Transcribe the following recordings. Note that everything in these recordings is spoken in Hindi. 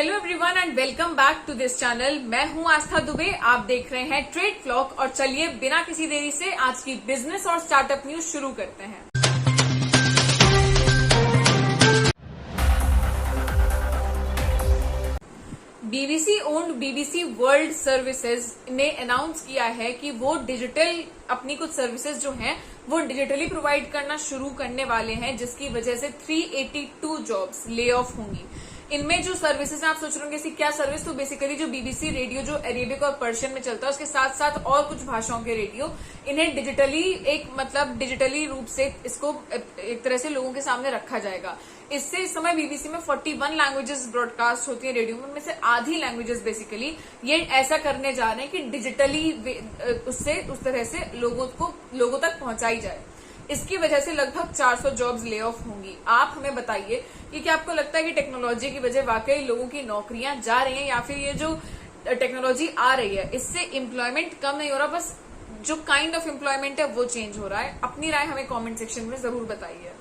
Hello everyone and welcome back to this channel. मैं हूं आस्था दुबे, आप देख रहे हैं ट्रेड फ्लॉक। और चलिए बिना किसी देरी से आज की बिजनेस और स्टार्टअप न्यूज शुरू करते हैं। BBC owned BBC world services ने अनाउंस किया है कि वो डिजिटल अपनी कुछ सर्विसेज जो हैं वो डिजिटली प्रोवाइड करना शुरू करने वाले हैं, जिसकी वजह से 382 जॉब्स ले ऑफ होंगी। इनमें जो सर्विसेज आप सोच रहे होंगे क्या सर्विस, तो बेसिकली जो बीबीसी रेडियो जो अरेबिक और पर्शियन में चलता है उसके साथ साथ और कुछ भाषाओं के रेडियो, इन्हें डिजिटली रूप से इसको एक तरह से लोगों के सामने रखा जाएगा। इससे इस समय बीबीसी में 41 लैंग्वेजेस ब्रॉडकास्ट होती है रेडियो में, उनमें से आधी लैंग्वेजेस बेसिकली ये ऐसा करने जा रहे हैं कि डिजिटली उससे उस तरह से लोगों तक पहुंचाई जाए। इसकी वजह से लगभग 400 जॉब्स ले ऑफ होंगी। आप हमें बताइए कि क्या आपको लगता है कि टेक्नोलॉजी की वजह वाकई लोगों की नौकरियां जा रही हैं, या फिर ये जो टेक्नोलॉजी आ रही है इससे एम्प्लॉयमेंट कम नहीं हो रहा, बस जो काइंड ऑफ एम्प्लॉयमेंट है वो चेंज हो रहा है? अपनी राय हमें कॉमेंट सेक्शन में जरूर बताइए।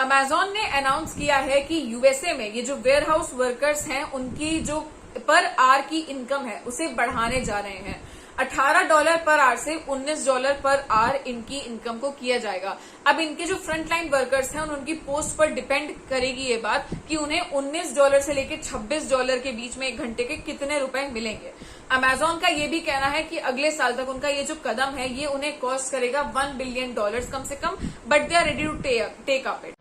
अमेजॉन ने अनाउंस किया है कि यूएसए में ये जो वेयर हाउस वर्कर्स हैं उनकी जो पर आवर की इनकम है उसे बढ़ाने जा रहे हैं। $18 पर आवर से $19 पर आवर इनकी इनकम को किया जाएगा। अब इनके जो फ्रंटलाइन वर्कर्स हैं उनकी पोस्ट पर डिपेंड करेगी ये बात कि उन्हें $19 से लेकर $26 के बीच में एक घंटे के कितने रुपए मिलेंगे। अमेजॉन का ये भी कहना है कि अगले साल तक उनका ये जो कदम है ये उन्हें कॉस्ट करेगा $1 बिलियन कम से कम, but they are ready to take up it.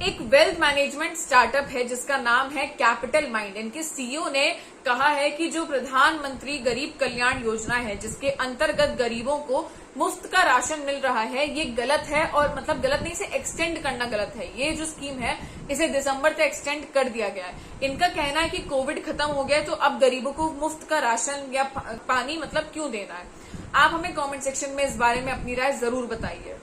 एक वेल्थ मैनेजमेंट स्टार्टअप है जिसका नाम है कैपिटल माइंड। इनके सीईओ ने कहा है कि जो प्रधानमंत्री गरीब कल्याण योजना है जिसके अंतर्गत गरीबों को मुफ्त का राशन मिल रहा है ये गलत है, और मतलब गलत नहीं, इसे एक्सटेंड करना गलत है। ये जो स्कीम है इसे दिसंबर तक एक्सटेंड कर दिया गया है। इनका कहना है कि कोविड खत्म हो गया है तो अब गरीबों को मुफ्त का राशन या पानी मतलब क्यों देना है? आप हमें कॉमेंट सेक्शन में इस बारे में अपनी राय जरूर बताइए।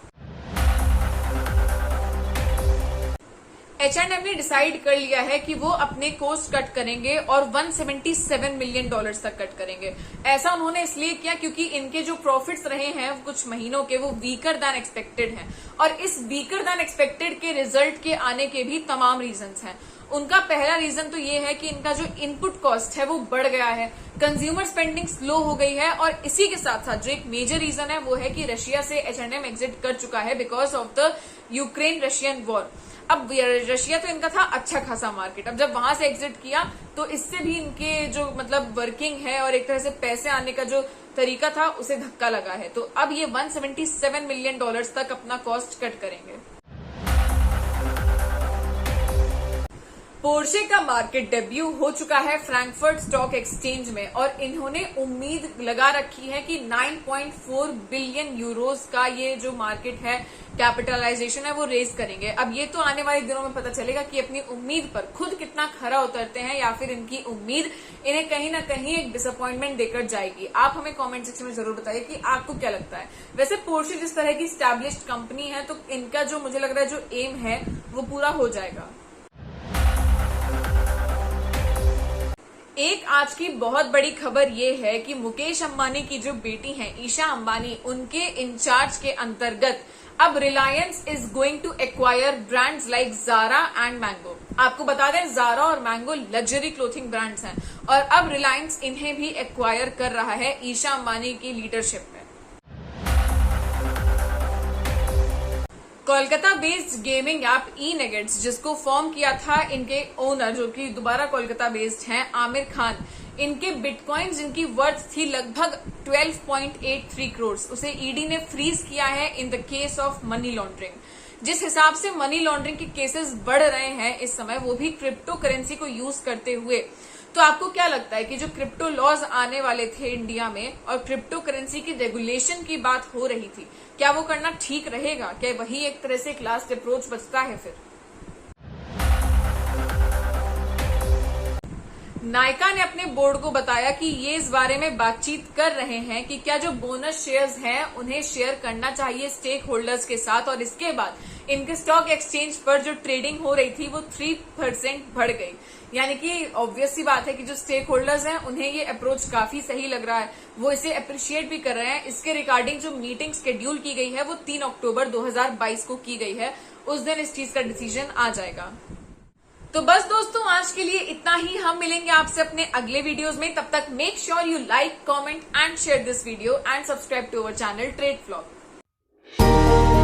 H&M ने डिसाइड कर लिया है कि वो अपने कॉस्ट कट करेंगे और $177 मिलियन तक कट करेंगे। ऐसा उन्होंने इसलिए किया क्योंकि इनके जो प्रॉफिट्स रहे हैं कुछ महीनों के वो वीकर देन एक्सपेक्टेड हैं, और इस वीकर देन एक्सपेक्टेड के रिजल्ट के आने के भी तमाम रीजंस हैं। उनका पहला रीजन तो ये है कि इनका जो इनपुट कॉस्ट है वो बढ़ गया है, कंज्यूमर स्पेंडिंग स्लो हो गई है, और इसी के साथ साथ जो एक मेजर रीजन है वो है कि रशिया से H&M एग्जिट कर चुका है because of the Ukraine Russian war. अब रशिया तो इनका था अच्छा खासा मार्केट, अब जब वहां से एग्जिट किया तो इससे भी इनके जो मतलब वर्किंग है और एक तरह से पैसे आने का जो तरीका था उसे धक्का लगा है। तो अब ये $177 मिलियन तक अपना कॉस्ट कट करेंगे। पोर्शे का मार्केट डेब्यू हो चुका है फ्रैंकफर्ट स्टॉक एक्सचेंज में, और इन्होंने उम्मीद लगा रखी है कि 9.4 बिलियन यूरोज का ये जो मार्केट है कैपिटलाइजेशन है वो रेज करेंगे। अब ये तो आने वाले दिनों में पता चलेगा कि अपनी उम्मीद पर खुद कितना खरा उतरते हैं, या फिर इनकी उम्मीद इन्हें कहीं ना कहीं एक डिसअपॉइंटमेंट देकर जाएगी। आप हमें कमेंट सेक्शन में जरूर बताइए कि आपको क्या लगता है। वैसे पोर्शे जिस तरह की स्टैब्लिश्ड कंपनी है तो इनका जो मुझे लग रहा है जो एम है वो पूरा हो जाएगा। एक आज की बहुत बड़ी खबर ये है कि मुकेश अंबानी की जो बेटी हैं ईशा अंबानी, उनके इंचार्ज के अंतर्गत अब Reliance is going to acquire brands like Zara and Mango. आपको बता दें ज़ारा और मैंगो लग्जरी क्लोथिंग ब्रांड्स हैं, और अब रिलायंस इन्हें भी एक्वायर कर रहा है ईशा अंबानी की लीडरशिप में। कोलकाता बेस्ड गेमिंग ऐप ई-नेगेट्स जिसको फॉर्म किया था इनके ओनर जो कि दोबारा कोलकाता बेस्ड हैं आमिर खान, इनके बिटकॉइन जिनकी वर्थ थी लगभग 12.83 करोड़, उसे ईडी ने फ्रीज किया है in the case of money laundering. जिस हिसाब से मनी लॉन्ड्रिंग के केसेस बढ़ रहे हैं इस समय, वो भी क्रिप्टो करेंसी को यूज करते हुए, तो आपको क्या लगता है कि जो क्रिप्टो लॉज आने वाले थे इंडिया में और क्रिप्टो करेंसी की रेगुलेशन की बात हो रही थी, क्या वो करना ठीक रहेगा? क्या वही एक तरह से एक लास्ट अप्रोच बचता है? फिर नायका ने अपने बोर्ड को बताया कि ये इस बारे में बातचीत कर रहे हैं कि क्या जो बोनस शेयर्स हैं उन्हें शेयर करना चाहिए स्टेक होल्डर्स के साथ, और इसके बाद इनके स्टॉक एक्सचेंज पर जो ट्रेडिंग हो रही थी वो 3% बढ़ गई। यानी कि ऑब्वियस सी बात है कि जो स्टेक होल्डर्स हैं उन्हें ये अप्रोच काफी सही लग रहा है, वो इसे अप्रिशिएट भी कर रहे हैं। इसके रिगार्डिंग जो मीटिंग शेड्यूल की गई है वो 3 अक्टूबर 2022 को की गई है, उस दिन इस चीज का डिसीजन आ जाएगा। तो बस दोस्तों आज के लिए इतना ही। हम मिलेंगे आपसे अपने अगले वीडियोस में। तब तक make sure you like, comment and share this video and subscribe to our channel trade flog.